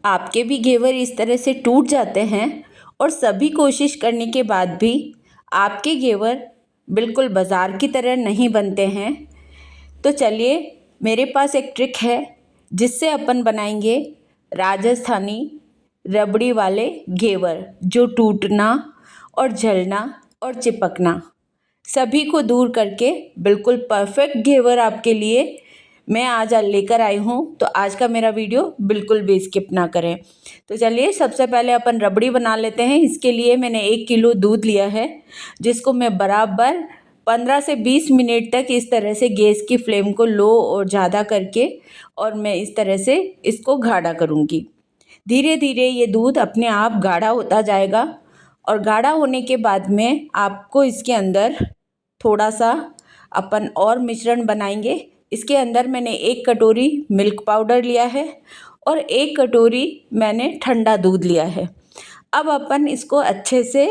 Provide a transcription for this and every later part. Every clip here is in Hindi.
आपके भी घेवर इस तरह से टूट जाते हैं और सभी कोशिश करने के बाद भी आपके घेवर बिल्कुल बाज़ार की तरह नहीं बनते हैं, तो चलिए मेरे पास एक ट्रिक है जिससे अपन बनाएंगे राजस्थानी रबड़ी वाले घेवर, जो टूटना और जलना और चिपकना सभी को दूर करके बिल्कुल परफेक्ट घेवर आपके लिए मैं आज लेकर आई हूँ। तो आज का मेरा वीडियो बिल्कुल भी स्किप ना करें। तो चलिए सबसे पहले अपन रबड़ी बना लेते हैं। इसके लिए मैंने 1 किलो दूध लिया है, जिसको मैं बराबर 15 से 20 मिनट तक इस तरह से गैस की फ्लेम को लो और ज़्यादा करके और मैं इस तरह से इसको गाढ़ा करूँगी। धीरे धीरे ये दूध अपने आप गाढ़ा होता जाएगा और गाढ़ा होने के बाद में आपको इसके अंदर थोड़ा सा अपन और मिश्रण बनाएंगे। इसके अंदर मैंने 1 कटोरी मिल्क पाउडर लिया है और 1 कटोरी मैंने ठंडा दूध लिया है। अब अपन इसको अच्छे से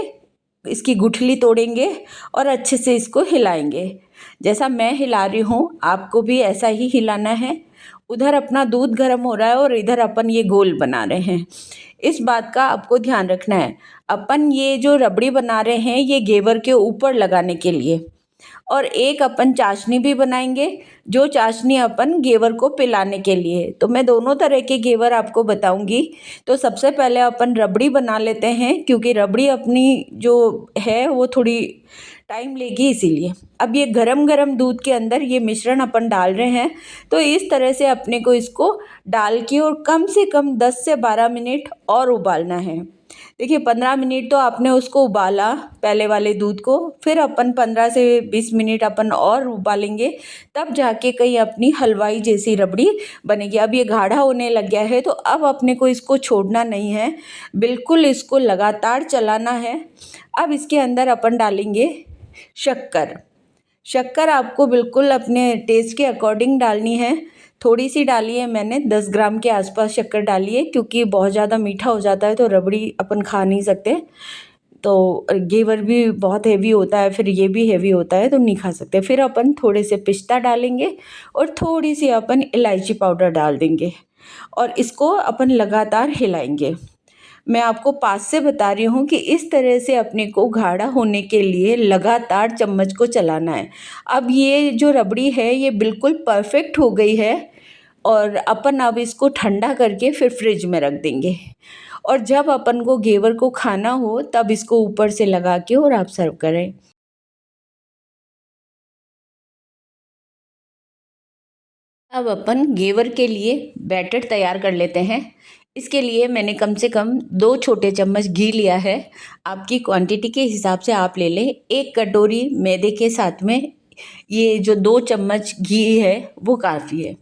इसकी गुठली तोड़ेंगे और अच्छे से इसको हिलाएंगे। जैसा मैं हिला रही हूँ आपको भी ऐसा ही हिलाना है। उधर अपना दूध गर्म हो रहा है और इधर अपन ये घोल बना रहे हैं। इस बात का आपको ध्यान रखना है, अपन ये जो रबड़ी बना रहे हैं ये घेवर के ऊपर लगाने के लिए, और एक अपन चाशनी भी बनाएंगे, जो चाशनी अपन घेवर को पिलाने के लिए। तो मैं दोनों तरह के घेवर आपको बताऊंगी। तो सबसे पहले अपन रबड़ी बना लेते हैं, क्योंकि रबड़ी अपनी जो है वो थोड़ी टाइम लेगी, इसीलिए। अब ये गरम गरम दूध के अंदर ये मिश्रण अपन डाल रहे हैं। तो इस तरह से अपने को इसको डाल के और कम से कम 10 से 12 मिनट और उबालना है। देखिए 15 मिनट तो आपने उसको उबाला पहले वाले दूध को, फिर अपन 15 से 20 मिनट अपन और उबालेंगे, तब जाके कहीं अपनी हलवाई जैसी रबड़ी बनेगी। अब ये गाढ़ा होने लग गया है, तो अब अपने को इसको छोड़ना नहीं है, बिल्कुल इसको लगातार चलाना है। अब इसके अंदर अपन डालेंगे शक्कर। शक्कर आपको बिल्कुल अपने टेस्ट के अकॉर्डिंग डालनी है। थोड़ी सी डाली है मैंने, 10 ग्राम के आसपास शक्कर डाली है, क्योंकि बहुत ज़्यादा मीठा हो जाता है तो रबड़ी अपन खा नहीं सकते। तो घेवर भी बहुत हेवी होता है, फिर ये भी हेवी होता है तो नहीं खा सकते। फिर अपन थोड़े से पिस्ता डालेंगे और थोड़ी सी अपन इलायची पाउडर डाल देंगे और इसको अपन लगातार हिलाएंगे। मैं आपको पास से बता रही हूँ कि इस तरह से अपने को गाढ़ा होने के लिए लगातार चम्मच को चलाना है। अब ये जो रबड़ी है ये बिल्कुल परफेक्ट हो गई है और अपन अब इसको ठंडा करके फिर फ्रिज में रख देंगे, और जब अपन को घेवर को खाना हो तब इसको ऊपर से लगा के और आप सर्व करें। अब अपन घेवर के लिए बैटर तैयार कर लेते हैं। इसके लिए मैंने कम से कम 2 छोटे चम्मच घी लिया है। आपकी क्वांटिटी के हिसाब से आप ले लें। 1 कटोरी मैदे के साथ में ये जो 2 चम्मच घी है वो काफ़ी है।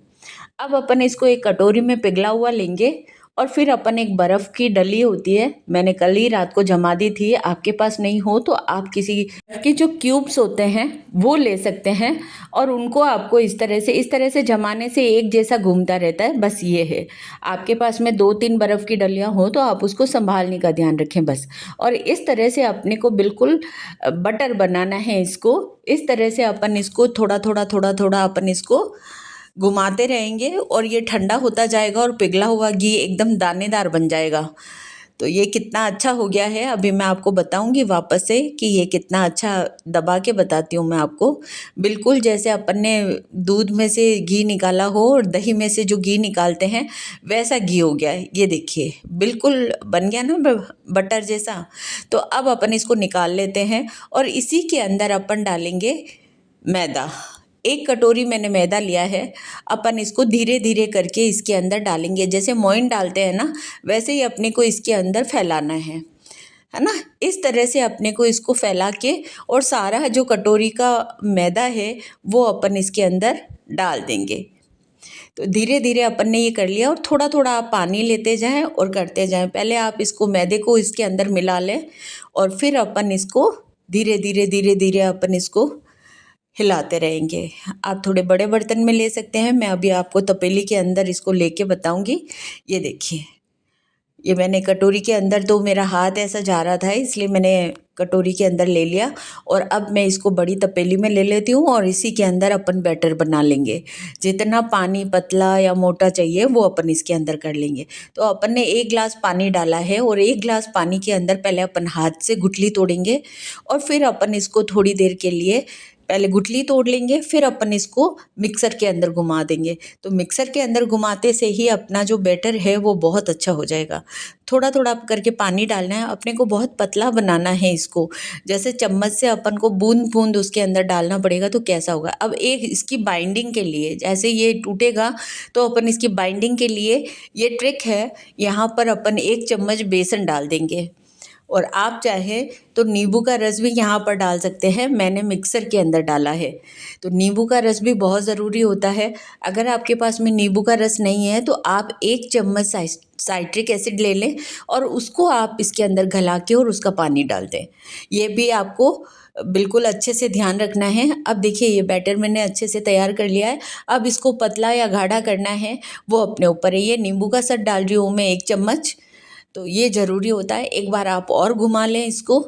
अब अपन इसको एक कटोरी में पिघला हुआ लेंगे और फिर अपन एक बर्फ़ की डली होती है, मैंने कल ही रात को जमा दी थी, आपके पास नहीं हो तो आप किसी बर्फ़ के जो क्यूब्स होते हैं वो ले सकते हैं, और उनको आपको इस तरह से जमाने से एक जैसा घूमता रहता है। बस ये है, आपके पास में 2-3 बर्फ़ की डलियाँ हो तो आप उसको संभालने का ध्यान रखें बस। और इस तरह से अपने को बिल्कुल बटर बनाना है इसको। इस तरह से अपन इसको थोड़ा थोड़ा अपन इसको घुमाते रहेंगे और ये ठंडा होता जाएगा और पिघला हुआ घी एकदम दानेदार बन जाएगा। तो ये कितना अच्छा हो गया है, अभी मैं आपको बताऊंगी वापस से कि ये कितना अच्छा, दबा के बताती हूँ मैं आपको। बिल्कुल जैसे अपन ने दूध में से घी निकाला हो और दही में से जो घी निकालते हैं वैसा घी हो गया है। ये देखिए बिल्कुल बन गया ना बटर जैसा। तो अब अपन इसको निकाल लेते हैं और इसी के अंदर अपन डालेंगे मैदा। 1 कटोरी मैंने मैदा लिया है। अपन इसको धीरे धीरे करके इसके अंदर डालेंगे, जैसे मोइन डालते हैं ना वैसे ही अपने को इसके अंदर फैलाना है ना। इस तरह से अपने को इसको फैला के और सारा जो कटोरी का मैदा है वो अपन इसके अंदर डाल देंगे। तो धीरे धीरे अपन ने ये कर लिया और थोड़ा थोड़ा आप पानी लेते जाएं और करते जाएं। पहले आप इसको मैदे को इसके अंदर मिला लें और फिर अपन इसको धीरे धीरे अपन इसको हिलाते रहेंगे। आप थोड़े बड़े बर्तन में ले सकते हैं, मैं अभी आपको तपेली के अंदर इसको लेके बताऊंगी। ये देखिए, ये मैंने कटोरी के अंदर, तो मेरा हाथ ऐसा जा रहा था इसलिए मैंने कटोरी के अंदर ले लिया और अब मैं इसको बड़ी तपेली में ले लेती हूँ और इसी के अंदर अपन बैटर बना लेंगे। जितना पानी पतला या मोटा चाहिए वो अपन इसके अंदर कर लेंगे। तो अपन ने 1 गिलास पानी डाला है और 1 गिलास पानी के अंदर पहले अपन हाथ से गुठली तोड़ेंगे और फिर अपन इसको थोड़ी देर के लिए पहले गुठली तोड़ लेंगे, फिर अपन इसको मिक्सर के अंदर घुमा देंगे। तो मिक्सर के अंदर घुमाते से ही अपना जो बैटर है वो बहुत अच्छा हो जाएगा। थोड़ा थोड़ा करके पानी डालना है, अपने को बहुत पतला बनाना है इसको। जैसे चम्मच से अपन को बूंद बूंद उसके अंदर डालना पड़ेगा तो कैसा होगा। अब एक इसकी बाइंडिंग के लिए, जैसे ये टूटेगा तो अपन इसकी बाइंडिंग के लिए ये ट्रिक है, यहाँ पर अपन 1 चम्मच बेसन डाल देंगे और आप चाहे तो नींबू का रस भी यहाँ पर डाल सकते हैं। मैंने मिक्सर के अंदर डाला है। तो नींबू का रस भी बहुत ज़रूरी होता है। अगर आपके पास में नींबू का रस नहीं है तो आप 1 चम्मच साइट्रिक एसिड ले लें और उसको आप इसके अंदर घला के और उसका पानी डाल दें। ये भी आपको बिल्कुल अच्छे से ध्यान रखना है। अब देखिए ये बैटर मैंने अच्छे से तैयार कर लिया है। अब इसको पतला या गाढ़ा करना है वो अपने ऊपर है। ये नींबू का रस डाल रही हूँ मैं 1 चम्मच। तो ये ज़रूरी होता है। एक बार आप और घुमा लें इसको।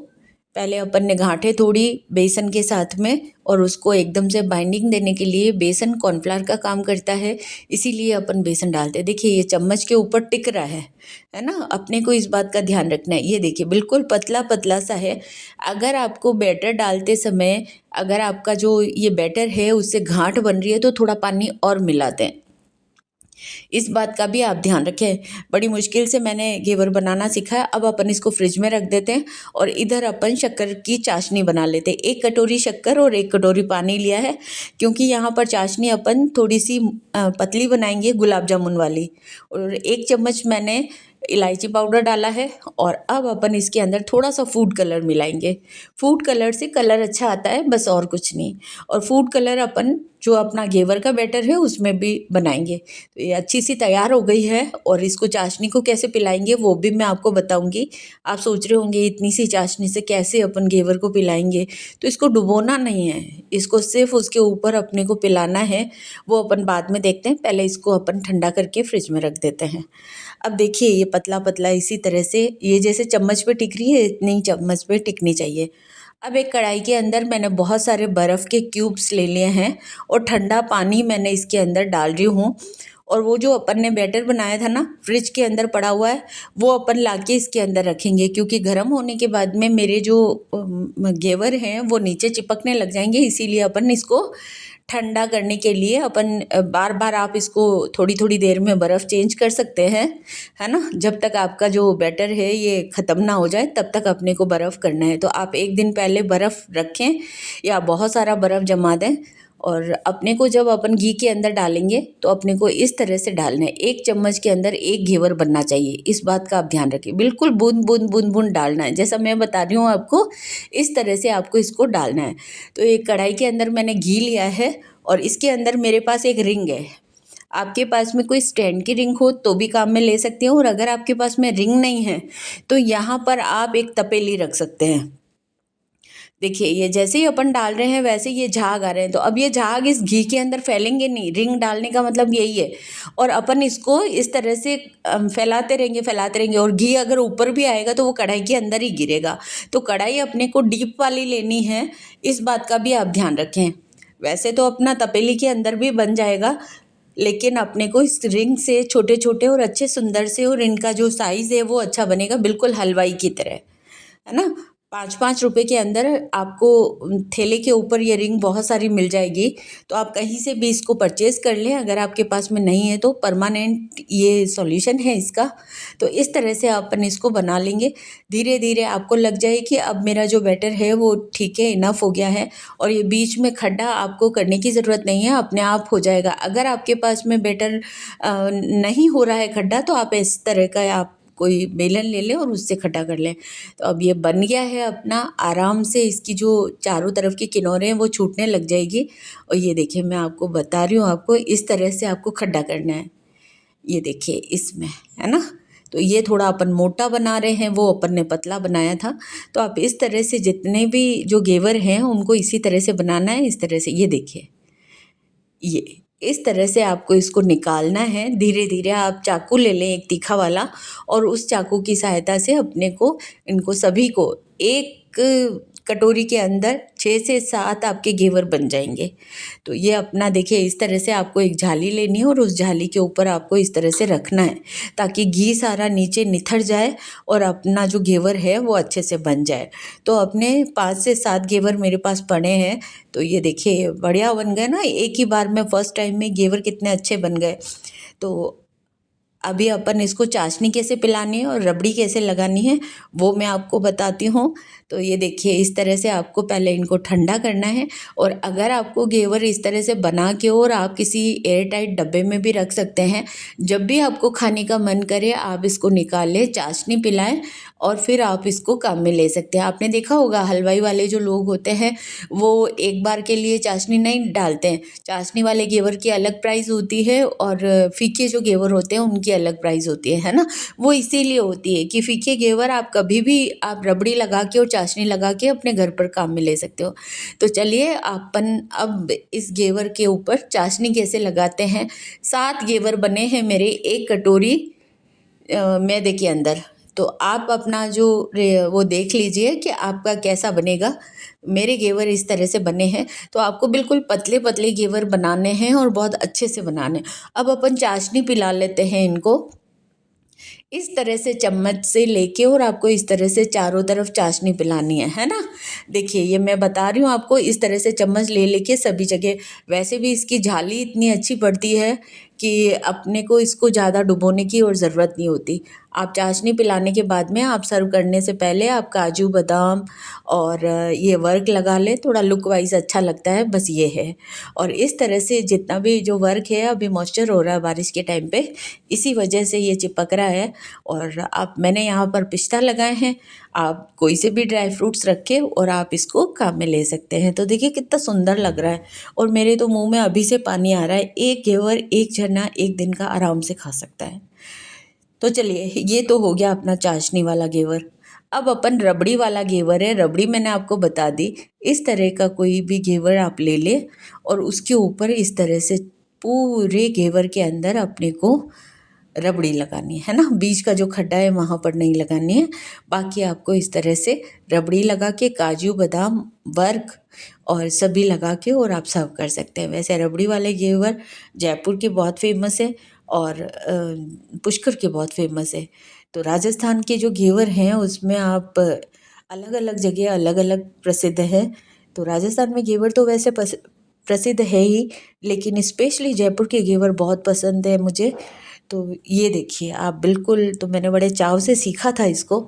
पहले अपन ने गांठें तोड़ी बेसन के साथ में और उसको एकदम से बाइंडिंग देने के लिए बेसन कॉर्नफ्लावर का काम करता है, इसीलिए अपन बेसन डालते हैं। देखिए ये चम्मच के ऊपर टिक रहा है ना। अपने को इस बात का ध्यान रखना है। ये देखिए बिल्कुल पतला पतला सा है। अगर आपको बैटर डालते समय अगर आपका जो ये बैटर है उससे गांठ बन रही है तो थोड़ा पानी और मिला दें। इस बात का भी आप ध्यान रखें। बड़ी मुश्किल से मैंने घेवर बनाना सीखा है। अब अपन इसको फ्रिज में रख देते हैं और इधर अपन शक्कर की चाशनी बना लेते हैं। 1 कटोरी शक्कर और 1 कटोरी पानी लिया है, क्योंकि यहाँ पर चाशनी अपन थोड़ी सी पतली बनाएंगे गुलाब जामुन वाली। और 1 चम्मच मैंने इलायची पाउडर डाला है और अब अपन इसके अंदर थोड़ा सा फूड कलर मिलाएंगे। फूड कलर से कलर अच्छा आता है, बस और कुछ नहीं। और फूड कलर अपन जो अपना घेवर का बैटर है उसमें भी बनाएंगे। तो ये अच्छी सी तैयार हो गई है और इसको चाशनी को कैसे पिलाएंगे वो भी मैं आपको बताऊंगी। आप सोच रहे होंगे इतनी सी चाशनी से कैसे अपन घेवर को पिलाएंगे। तो इसको डुबोना नहीं है, इसको सिर्फ उसके ऊपर अपने को पिलाना है। वो अपन बाद में देखते हैं, पहले इसको अपन ठंडा करके फ्रिज में रख देते हैं। अब देखिए ये पतला पतला इसी तरह से ये जैसे चम्मच पे टिक रही है इतनी ही चम्मच पे टिकनी चाहिए। अब एक कढ़ाई के अंदर मैंने बहुत सारे बर्फ़ के क्यूब्स ले लिए हैं और ठंडा पानी मैंने इसके अंदर डाल रही हूँ। और वो जो अपन ने बैटर बनाया था ना फ्रिज के अंदर पड़ा हुआ है, वो अपन लाके इसके अंदर रखेंगे, क्योंकि गर्म होने के बाद में मेरे जो घेवर हैं वो नीचे चिपकने लग जाएंगे। इसीलिए अपन इसको ठंडा करने के लिए अपन बार बार आप इसको थोड़ी थोड़ी देर में बर्फ़ चेंज कर सकते हैं, है ना। जब तक आपका जो बैटर है ये ख़त्म ना हो जाए तब तक अपने को बर्फ़ करना है। तो आप 1 दिन पहले बर्फ़ रखें या बहुत सारा बर्फ़ जमा दें। और अपने को जब अपन घी के अंदर डालेंगे तो अपने को इस तरह से डालना है। 1 चम्मच के अंदर 1 घेवर बनना चाहिए, इस बात का आप ध्यान रखिए। बिल्कुल बूंद बूंद बूंद बूंद डालना है, जैसा मैं बता रही हूँ आपको इस तरह से आपको इसको डालना है। तो एक कढ़ाई के अंदर मैंने घी लिया है और इसके अंदर मेरे पास एक रिंग है। आपके पास में कोई स्टैंड की रिंग हो तो भी काम में ले सकते हो, और अगर आपके पास में रिंग नहीं है तो यहाँ पर आप एक तपेली रख सकते हैं। देखिए ये जैसे ही अपन डाल रहे हैं वैसे ये झाग आ रहे हैं, तो अब ये झाग इस घी के अंदर फैलेंगे नहीं। रिंग डालने का मतलब यही है। और अपन इसको इस तरह से फैलाते रहेंगे और घी अगर ऊपर भी आएगा तो वो कढ़ाई के अंदर ही गिरेगा। तो कढ़ाई अपने को डीप वाली लेनी है, इस बात का भी आप ध्यान रखें। वैसे तो अपना तपेली के अंदर भी बन जाएगा, लेकिन अपने को इस रिंग से छोटे छोटे और अच्छे सुंदर से, और इनका जो साइज़ है वो अच्छा बनेगा, बिल्कुल हलवाई की तरह, है ना। 5-5 रुपए के अंदर आपको थैले के ऊपर ये रिंग बहुत सारी मिल जाएगी। तो आप कहीं से भी इसको परचेज़ कर लें। अगर आपके पास में नहीं है तो परमानेंट ये सॉल्यूशन है इसका। तो इस तरह से अपन इसको बना लेंगे। धीरे धीरे आपको लग जाए कि अब मेरा जो बैटर है वो ठीक है, इनफ हो गया है। और ये बीच में खड्डा आपको करने की ज़रूरत नहीं है, अपने आप हो जाएगा। अगर आपके पास में बैटर नहीं हो रहा है खड्डा तो आप इस तरह का आप कोई बेलन ले लें और उससे खड्डा कर लें। तो अब ये बन गया है अपना। आराम से इसकी जो चारों तरफ की किनारे हैं वो छूटने लग जाएगी। और ये देखिए मैं आपको बता रही हूँ, आपको इस तरह से आपको खड्डा करना है। ये देखिए इसमें, है ना। तो ये थोड़ा अपन मोटा बना रहे हैं, वो अपन ने पतला बनाया था। तो आप इस तरह से जितने भी जो घेवर हैं उनको इसी तरह से बनाना है, इस तरह से। ये देखिए ये इस तरह से आपको इसको निकालना है। धीरे धीरे आप चाकू ले लें एक तीखा वाला, और उस चाकू की सहायता से अपने को इनको सभी को एक कटोरी के अंदर 6 से 7 आपके घेवर बन जाएंगे। तो ये अपना देखिए इस तरह से आपको एक झाली लेनी है और उस झाली के ऊपर आपको इस तरह से रखना है ताकि घी सारा नीचे निथर जाए और अपना जो घेवर है वो अच्छे से बन जाए। तो अपने 5 से 7 घेवर मेरे पास पड़े हैं। तो ये देखिए बढ़िया बन गए ना, एक ही बार में फर्स्ट टाइम में घेवर कितने अच्छे बन गए। तो अभी अपन इसको चाशनी कैसे पिलानी है और रबड़ी कैसे लगानी है वो मैं आपको बताती हूँ। तो ये देखिए इस तरह से आपको पहले इनको ठंडा करना है और अगर आपको घेवर इस तरह से बना के और आप किसी एयर टाइट डब्बे में भी रख सकते हैं। जब भी आपको खाने का मन करे आप इसको निकाल लें, चाशनी पिलाएं और फिर आप इसको काम में ले सकते हैं। आपने देखा होगा हलवाई वाले जो लोग होते हैं वो एक बार के लिए चाशनी नहीं डालते हैं। चाशनी वाले घेवर की अलग प्राइस होती है और फीके जो घेवर होते हैं उनकी अलग प्राइस होती है ना। वो इसीलिए होती है कि फीके घेवर आप कभी भी आप रबड़ी लगा के और चाशनी लगा के अपने घर पर काम में ले सकते हो। तो चलिए अपन अब इस घेवर के ऊपर चाशनी कैसे लगाते हैं। 7 घेवर बने हैं मेरे एक कटोरी मैदे के अंदर। तो आप अपना जो वो देख लीजिए कि आपका कैसा बनेगा। मेरे घेवर इस तरह से बने हैं। तो आपको बिल्कुल पतले पतले घेवर बनाने हैं और बहुत अच्छे से बनाने हैं। अब अपन चाशनी पिला लेते हैं इनको इस तरह से चम्मच से लेके और आपको इस तरह से चारों तरफ चाशनी पिलानी है ना। देखिए ये मैं बता रही हूँ आपको, इस तरह से चम्मच ले लेके सभी जगह। वैसे भी इसकी झाली इतनी अच्छी पड़ती है कि अपने को इसको ज़्यादा डुबोने की और ज़रूरत नहीं होती। आप चाशनी पिलाने के बाद में आप सर्व करने से पहले आप काजू बादाम और ये वर्क लगा लें, थोड़ा लुक वाइज अच्छा लगता है, बस ये है। और इस तरह से जितना भी जो वर्क है, अभी मॉइस्चर हो रहा है बारिश के टाइम पे, इसी वजह से ये चिपक रहा है। और आप मैंने यहाँ पर पिस्ता लगाए हैं, आप कोई से भी ड्राई फ्रूट्स रखे और आप इसको काम में ले सकते हैं। तो देखिए कितना सुंदर लग रहा है और मेरे तो मुंह में अभी से पानी आ रहा है। एक घेवर एक जना एक दिन का आराम से खा सकता है। तो चलिए ये तो हो गया अपना चाशनी वाला घेवर। अब अपन रबड़ी वाला घेवर है। रबड़ी मैंने आपको बता दी। इस तरह का कोई भी घेवर आप ले लें और उसके ऊपर इस तरह से पूरे घेवर के अंदर अपने को रबड़ी लगानी है ना। बीच का जो खड्डा है वहाँ पर नहीं लगानी है। बाकी आपको इस तरह से रबड़ी लगा के काजू बादाम वर्क और सभी लगा के और आप सर्व कर सकते हैं। वैसे रबड़ी वाले घेवर जयपुर के बहुत फेमस है और पुष्कर के बहुत फेमस है। तो राजस्थान के जो घेवर हैं उसमें आप अलग अलग जगह अलग अलग प्रसिद्ध है। तो राजस्थान में घेवर तो वैसे प्रसिद्ध है ही, लेकिन स्पेशली जयपुर के घेवर बहुत पसंद है मुझे। तो ये देखिए आप बिल्कुल, तो मैंने बड़े चाव से सीखा था इसको।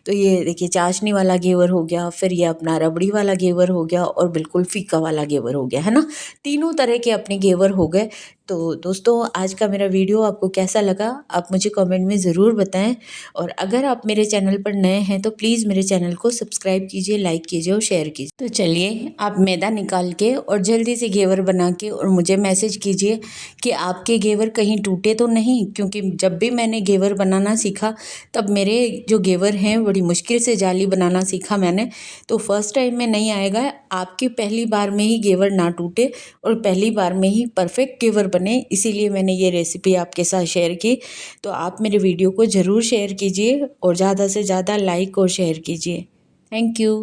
तो ये देखिए चाशनी वाला घेवर हो गया, फिर ये अपना रबड़ी वाला घेवर हो गया और बिल्कुल फीका वाला घेवर हो गया, है ना। तीनों तरह के अपने घेवर हो गए। तो दोस्तों आज का मेरा वीडियो आपको कैसा लगा आप मुझे कमेंट में ज़रूर बताएं। और अगर आप मेरे चैनल पर नए हैं तो प्लीज़ मेरे चैनल को सब्सक्राइब कीजिए, लाइक कीजिए और शेयर कीजिए। तो चलिए आप मैदा निकाल के और जल्दी से घेवर बना के और मुझे मैसेज कीजिए कि आपके घेवर कहीं टूटे तो नहीं। क्योंकि जब भी मैंने घेवर बनाना सीखा तब मेरे जो घेवर हैं बड़ी मुश्किल से जाली बनाना सीखा मैंने। तो फर्स्ट टाइम में नहीं आएगा, आपकी पहली बार में ही घेवर ना टूटे और पहली बार में ही परफेक्ट घेवर बने, इसीलिए मैंने ये रेसिपी आपके साथ शेयर की। तो आप मेरे वीडियो को ज़रूर शेयर कीजिए और ज़्यादा से ज़्यादा लाइक और शेयर कीजिए। Thank you.